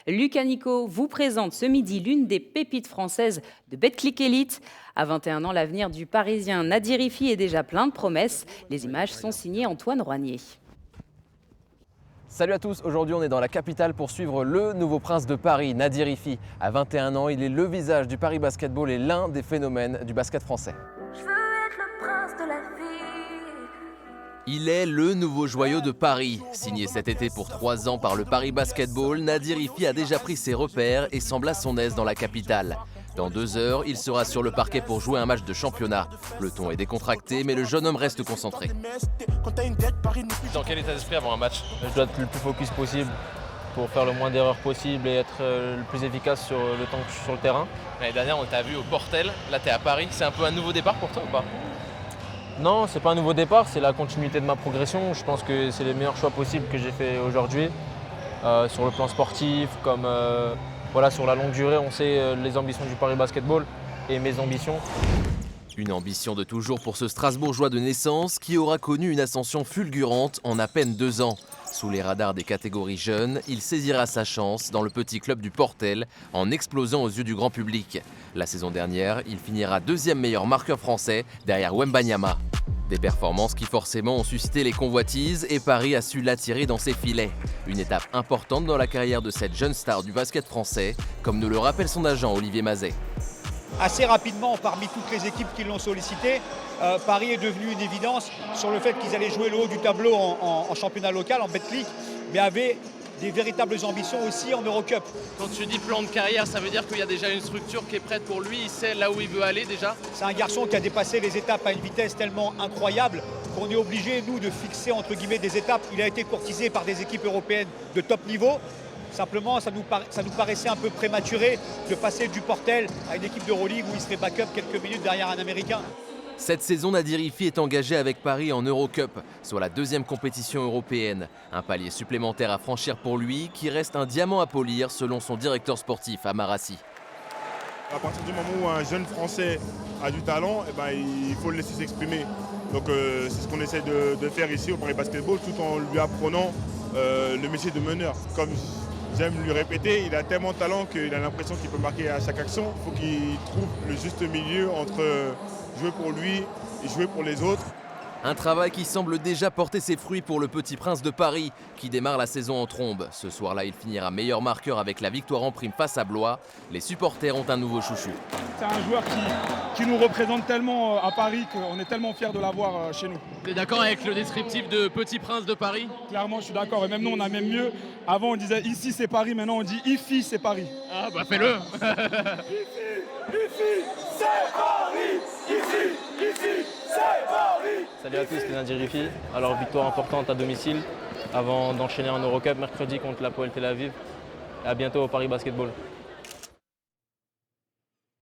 Lucas Nico vous présente ce midi l'une des pépites françaises de Betclic Elite. À 21 ans, l'avenir du Parisien Nadir Hiffi est déjà plein de promesses. Les images sont signées Antoine Roignier. Salut à tous, aujourd'hui on est dans la capitale pour suivre le nouveau prince de Paris, Nadir Hiffi. À 21 ans, il est le visage du Paris Basketball et l'un des phénomènes du basket français. Je veux être le prince de la vie. Il est le nouveau joyau de Paris. Signé cet été pour 3 ans par le Paris Basketball, Nadir Hiffi a déjà pris ses repères et semble à son aise dans la capitale. Dans 2 heures, il sera sur le parquet pour jouer un match de championnat. Le ton est décontracté, mais le jeune homme reste concentré. Dans quel état d'esprit avant un match? Je dois être le plus focus possible pour faire le moins d'erreurs possible et être le plus efficace sur le temps que je suis sur le terrain. L'année dernière, on t'a vu au Portel, là t'es à Paris. C'est un peu un nouveau départ pour toi ou pas? Non, c'est pas un nouveau départ, c'est la continuité de ma progression. Je pense que c'est les meilleurs choix possibles que j'ai fait aujourd'hui. Sur le plan sportif, comme sur la longue durée, on sait les ambitions du Paris Basketball et mes ambitions. Une ambition de toujours pour ce Strasbourgeois de naissance qui aura connu une ascension fulgurante en à peine 2 ans. Sous les radars des catégories jeunes, il saisira sa chance dans le petit club du Portel en explosant aux yeux du grand public. La saison dernière, il finira 2e meilleur marqueur français derrière Wembanyama. Des performances qui forcément ont suscité les convoitises et Paris a su l'attirer dans ses filets. Une étape importante dans la carrière de cette jeune star du basket français, comme nous le rappelle son agent Olivier Mazet. Assez rapidement, parmi toutes les équipes qui l'ont sollicité, Paris est devenu une évidence sur le fait qu'ils allaient jouer le haut du tableau en championnat local, en Betclic, mais avaient des véritables ambitions aussi en Eurocup. Quand tu dis plan de carrière, ça veut dire qu'il y a déjà une structure qui est prête pour lui, il sait là où il veut aller déjà? C'est un garçon qui a dépassé les étapes à une vitesse tellement incroyable qu'on est obligé, nous, de fixer entre guillemets des étapes. Il a été courtisé par des équipes européennes de top niveau. Simplement, ça nous paraissait un peu prématuré de passer du Portel à une équipe d'Euroleague où il serait backup quelques minutes derrière un Américain. Cette saison, Nadir Hiffi est engagé avec Paris en Eurocup, soit la 2e compétition européenne. Un palier supplémentaire à franchir pour lui, qui reste un diamant à polir selon son directeur sportif, Amarassi. À partir du moment où un jeune Français a du talent, il faut le laisser s'exprimer. Donc c'est ce qu'on essaie de faire ici au Paris Basketball, tout en lui apprenant le métier de meneur. Comme j'aime lui répéter, il a tellement de talent qu'il a l'impression qu'il peut marquer à chaque action. Il faut qu'il trouve le juste milieu entre jouer pour lui et jouer pour les autres. Un travail qui semble déjà porter ses fruits pour le petit prince de Paris, qui démarre la saison en trombe. Ce soir-là, il finira meilleur marqueur avec la victoire en prime face à Blois. Les supporters ont un nouveau chouchou. C'est un joueur qui nous représente tellement à Paris qu'on est tellement fiers de l'avoir chez nous. Tu es d'accord avec le descriptif de petit prince de Paris? Clairement, je suis d'accord. Et même nous, on a même mieux. Avant, on disait ici, c'est Paris. Maintenant, on dit Hiffi, c'est Paris. Ah bah fais-le. Hiffi, c'est Paris. Hiffi, c'est Paris. Salut à tous, c'est Nadir Hiffi. Alors victoire importante à domicile avant d'enchaîner en Eurocup mercredi contre l'Hapoel Tel Aviv. Et à bientôt au Paris Basketball.